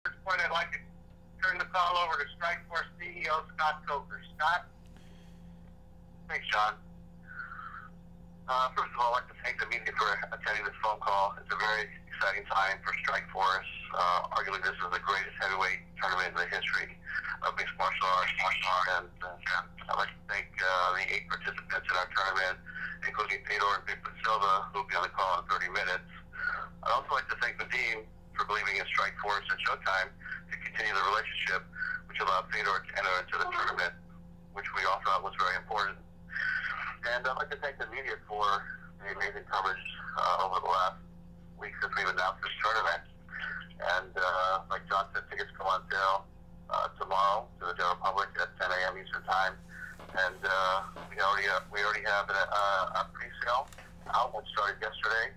At this point, I'd like to turn the call over to Strikeforce CEO Scott Coker. Scott? Thanks, John. First of all, I'd like to thank the media for attending this phone call. It's a very exciting time for Strikeforce. Arguably, this is the greatest heavyweight tournament in the history of mixed martial arts. And I'd like to thank the 8 participants in our tournament, including Fedor Emelianenko Silva, who will be on the call in 30 minutes. I'd also like to thank the team for believing in Strikeforce and Showtime to continue the relationship, which allowed Fedor to enter into the tournament, which we all thought was very important. And I'd like to thank the media for the amazing coverage over the last week since we've announced this tournament. And like John said, tickets go on sale tomorrow to the general public at 10 a.m. Eastern Time. And we already have a pre-sale out, which started yesterday,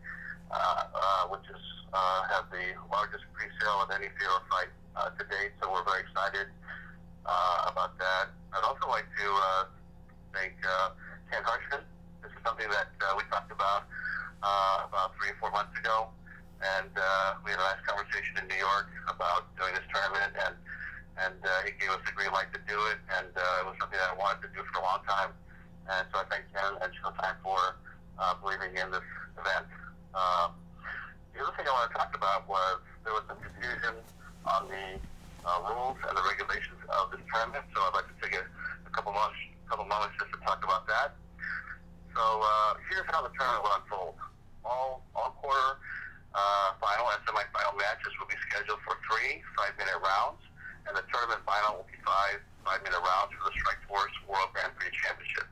which is have the largest pre-sale of any Fedor fight to date. So we're very excited about that. I'd also like to thank Ken Harshman. This is something that we talked about 3 or 4 months ago, and we had a nice conversation in New York about doing this tournament, and he gave us the green light to do it, and it was something that I wanted to do for a long time, and so I thank Ken and Showtime for believing in this event. The other thing I want to talk about was there was some confusion on the rules and the regulations of this tournament, so I'd like to take a couple moments just to talk about that. So here's how the tournament will unfold. All quarter final and semi-final matches will be scheduled for 3 5-minute rounds, and the tournament final will be 5 5-minute rounds for the Strikeforce World Grand Prix Championship.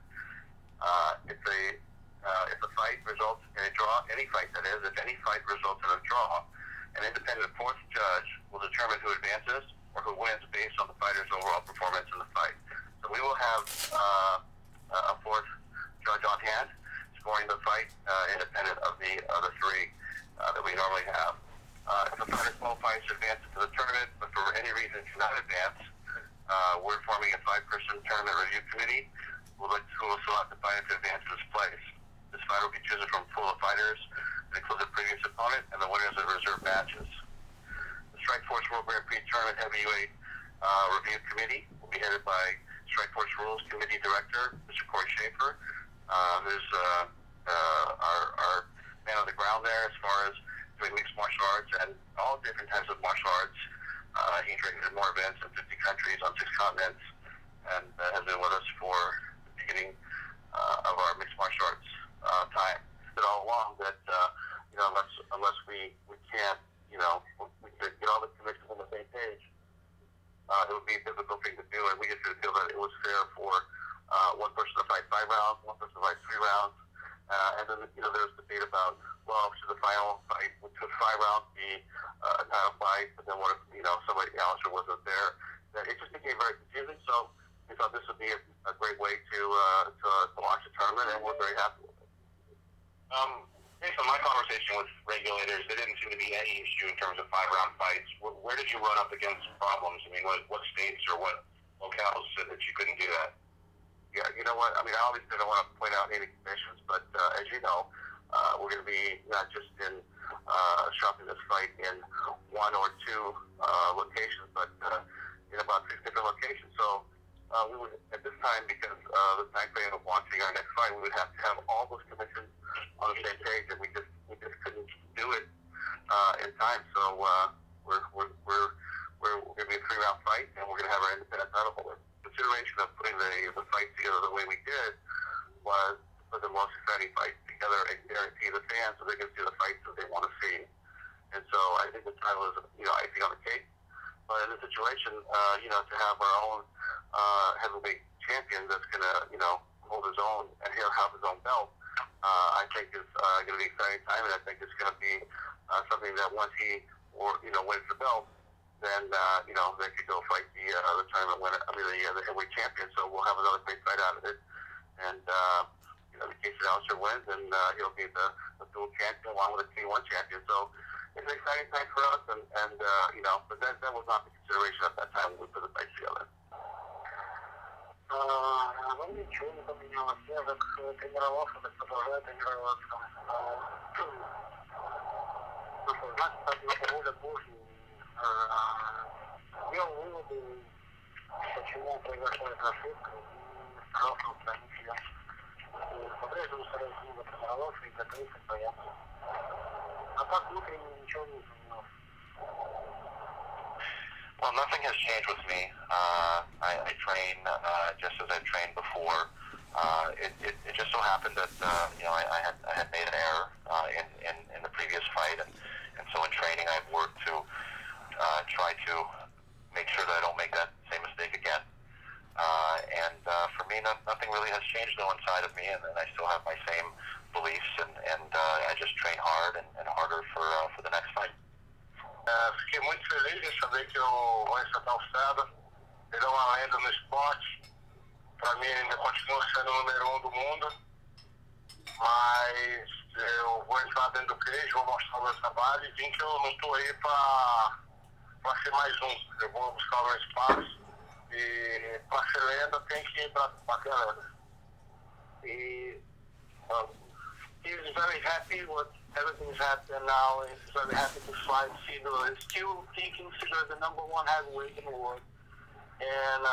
If a fight results in a draw, any fight that is, if any fight results in a draw, an independent fourth judge will determine who advances or who wins based on the fighter's overall performance in the fight. So we will have a fourth judge on hand scoring the fight, independent of the other 3 that we normally have. If a fighter qualifies to advance into the tournament, but for any reason cannot advance, we're forming a 5-person tournament review committee who will select the fighter to advance to this place. This fighter will be chosen from a pool of fighters that includes a previous opponent and the winners of reserve matches. The Strikeforce World Grand Prix Tournament Heavyweight Review Committee will be headed by Strikeforce Rules Committee Director, Mr. Corey Schaefer, who's our man on the ground there as far as doing mixed martial arts and all different types of martial arts. He's rated more events in 50 countries on 6 continents, and has been with us for the beginning of our mixed martial arts time. But all along that unless we can't we could get all the commissions on the same page, it would be a difficult thing to do, and we just didn't feel that it was fair for one person to fight 5 rounds, one person to fight 3 rounds, and then there's debate about, well, should the final fight with 5 rounds be a title fight, but then what if somebody else wasn't there? That it just became very confusing. So we thought this would be a great way to launch a tournament, and we're very happy with it. Based on my conversation with regulators, there didn't seem to be any issue in terms of 5-round fights. Where did you run up against problems? I mean, what states or what locales said that you couldn't do that? Yeah, you know what? I mean, I obviously don't want to point out any conditions, but as you know, we're going to be not just in shopping this fight in 1 or 2 locations, but in about 6 different locations. So we would, at this time, because the time frame of launching our next fight, we would have to have all those commissions on the same page, and we just couldn't do it in time. So we're going to be a 3-round fight, and we're going to have our independent title holder. Consideration of putting the fight together the way we did was to put the most exciting fight together and guarantee the fans so they can see the fights that they want to see. And so I think the title is icing on the cake. But in this situation, to have our own heavyweight champion that's going to hold his own and he'll have his own belt, I think is going to be an exciting time, and I think it's going to be something that once he wins the belt, then they could go fight the tournament winner, the heavyweight champion. So we'll have another great fight out of it. And the case that Alistair wins, and he'll be the dual champion along with the T1 champion. So it's an exciting time for us, and but that was not the consideration at that time when we put the fights together. Ну, ничего не поменялось. Я как тренировался, так продолжаю тренироваться. Значит, так на пароля Божий Сделал выводы, почему произошла эта ошибка, и старался устранить ее. По-прежнему стараюсь много тренироваться и готовиться к боям. А так внутренне ничего не изменилось. Well, nothing has changed with me. I train just as I've trained before. It just so happened that I had made an error in the previous fight, and so in training I've worked to try to make sure that I don't make that same mistake again. For me, nothing really has changed though inside of me, and I still have my same beliefs, and I just train hard and harder for the next fight. Fiquei muito feliz em saber que o Anthony Silva, ele é uma lenda no esporte. Para mim, ele ainda continua sendo o número 1 do mundo. Mas eu vou entrar dentro do cage, vou mostrar o meu trabalho e vim que eu não estou aí para ser mais um. Eu vou buscar o meu espaço e para ser lenda tem que ir para bater a lenda. He's very happy with everything's happening now. He's very happy to fight Fedor. He's still thinking Fedor is the number 1 heavyweight in the world, and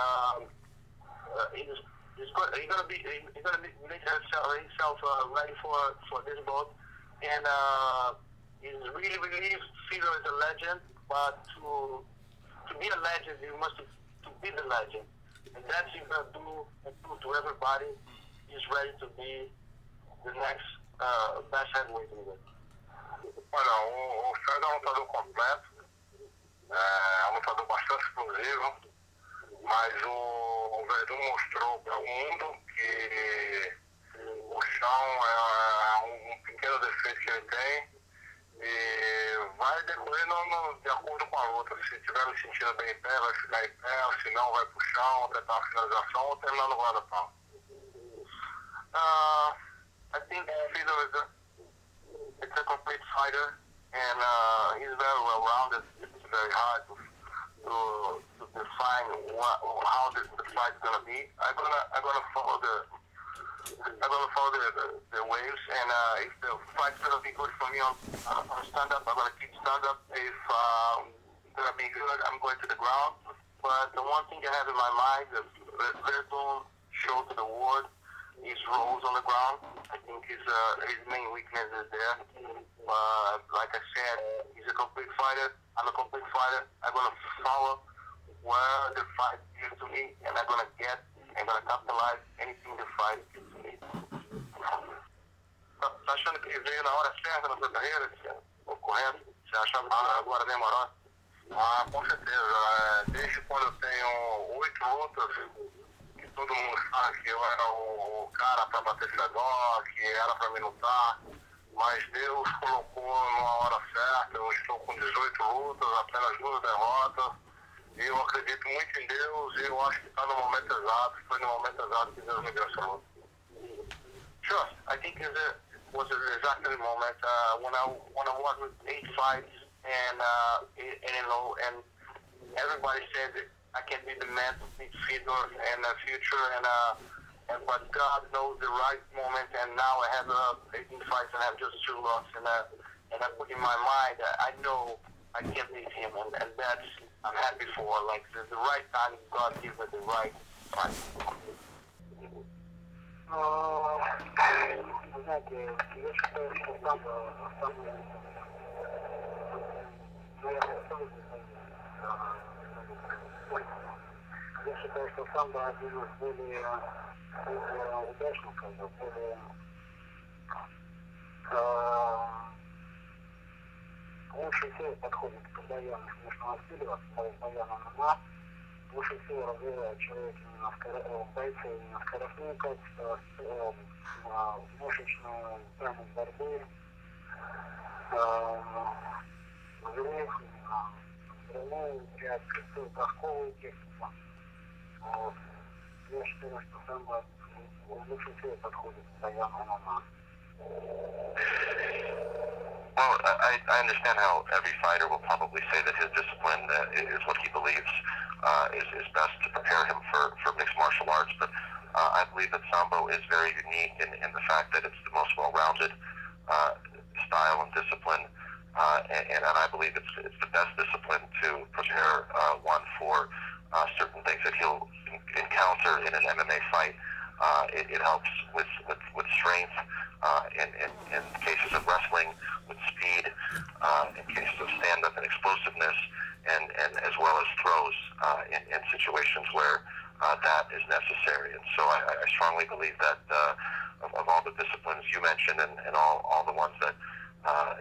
he's gonna make himself ready for this bout. And he's really believes Fedor is a legend, but to be a legend, you must to be the legend, and that's he's gonna do and prove to everybody. He's ready to be the next best heavyweight in the world. Olha, o Fedor é um lutador completo, é um lutador bastante explosivo, mas o Verdun mostrou para o mundo que o chão é um pequeno defeito que ele tem e vai decorrer de acordo com a luta. Se estiver me sentindo bem em pé, vai ficar em pé, se não vai pro chão, tentar uma finalização ou terminar no guarda-pau. I think Fedor is a complete fighter, and he's very well rounded. It's very hard to define how the fight's gonna be. I'm gonna follow the waves, and if the fight's gonna be good for me on stand up, I'm gonna keep stand up. If it's gonna be good, I'm going to the ground. But the one thing I have in my mind is Verdun show to the world his rolls on the ground. I think his main weakness is there. Like I said, he's a complete fighter. I'm a complete fighter. I'm gonna follow where the fight gives to me, and I'm gonna capitalize anything the fight gives to me. Tá achando que ele veio na hora certa na sua carreira? O correto? Você achava que agora demorou? Com certeza. Desde quando eu tenho 8 lutas, que todo mundo sabe que eu era o cara para bater Fedor, que era para me lutar, mas Deus colocou numa hora certa. Eu estou com 18 lutas, apenas 2 derrotas, e eu acredito muito em Deus, e eu acho que está no momento exato, foi no momento exato que Deus me deu essa luta. Sure, I think it was exactly the moment when I was with 8 fights and everybody said that I can be the man to beat Fedor in the future, but God knows the right moment, and now I have 18 fights and I have just 2 losses, and I put in my mind I know I can beat him, and that's I'm happy for. Like the right time, God gives me the right fight. Знаете, я считаю, что самбо один из более удачных, более лучше всего подходит к боям смешного стиля, боям ММА. Лучше всего развивает человек именно бойцы именно скоростные качества, мышечную тянет борьбы, взрыв, взрывную реакцию, бросковую технику. Вот. Я считаю, что самбо лучше всего подходит к боям ММА. Well, I understand how every fighter will probably say that his discipline is what he believes is best to prepare him for mixed martial arts, but I believe that Sambo is very unique in the fact that it's the most well-rounded style and discipline, and I believe it's the best discipline to prepare one for certain things that he'll encounter in an MMA fight. It helps with strength, in cases of wrestling, with speed, in cases of stand-up and explosiveness, and as well as throws in situations where that is necessary. And so I strongly believe that of all the disciplines you mentioned and all the ones that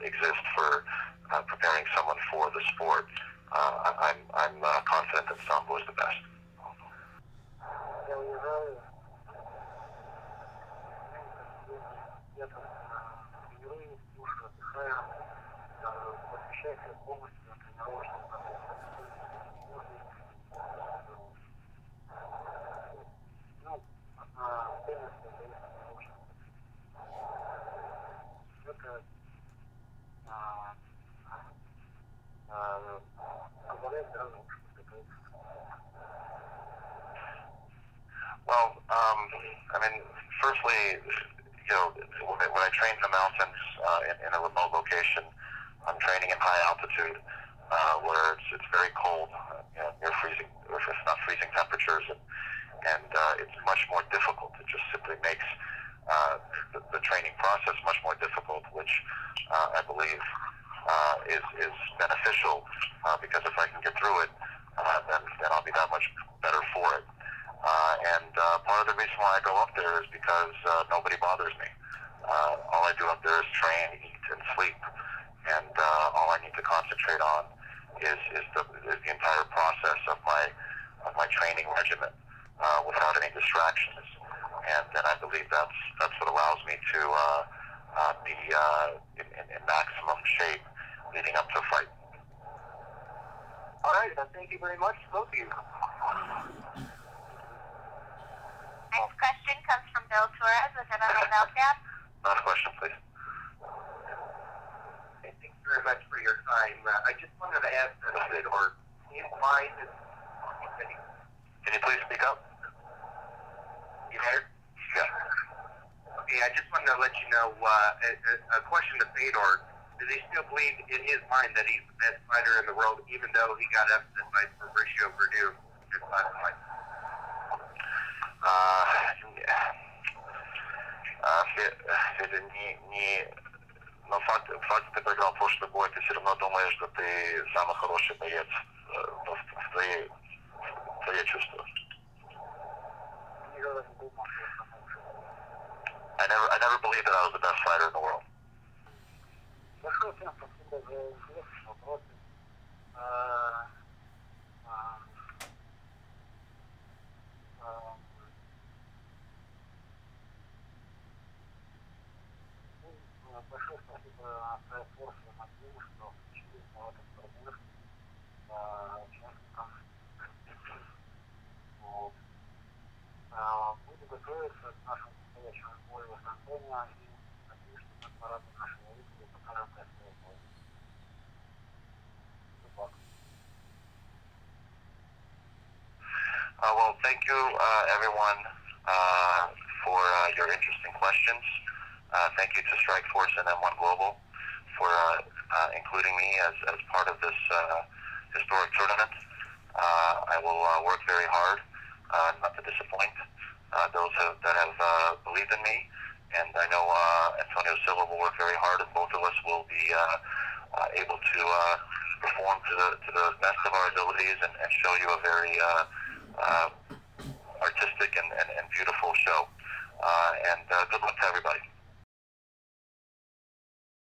exist for preparing someone for the sport, I'm confident that Sambo is the best. Well, I mean, firstly, when I train in the mountains in a remote location, I'm training in high altitude where it's very cold, near freezing, or if not freezing temperatures, and it's much more difficult. It just simply makes the training process much more difficult, which I believe is beneficial because if I can get through it, then I'll be that much better for it. And part of the reason why I go up there is because nobody bothers me. All I do up there is train, eat, and sleep, and all I need to concentrate on is the entire process of my training regimen without any distractions. And then I believe that's what allows me to be in maximum shape leading up to a fight. All right, thank you very much, both of you. Next question comes from Bill Torres with MMA Meltdown. Last question, please. Hey, thanks very much for your time. I just wanted to ask Fedor, his mind is... Can you please speak up? You there? Yeah. Okay, I just wanted to let you know, a question to Fedor. Does he still believe in his mind that he's the best fighter in the world, even though he got upset by Fabricio Verdum just last night? Но факт ты проиграл прошлый бой, ты все равно думаешь, что ты самый хороший боец в твои чувства. I never believed that I was the best fighter in the world. Большое всем спасибо за интересные вопросы. Большое спасибо Strikeforce CEO, что включили в этот турнир участникам. Вот. Буду готовиться к нашему предстоящему бою с Антонио и надеюсь, что мы порадуем нашего зрителя и покажем красивый бой. Well, thank you, everyone, for your interesting questions. Thank you to Strikeforce and M1 Global for including me as part of this historic tournament. I will work very hard not to disappoint those that have believed in me, and I know Antonio Silva will work very hard, and both of us will be able to perform to the best of our abilities and show you a very artistic and beautiful show. And good luck to everybody.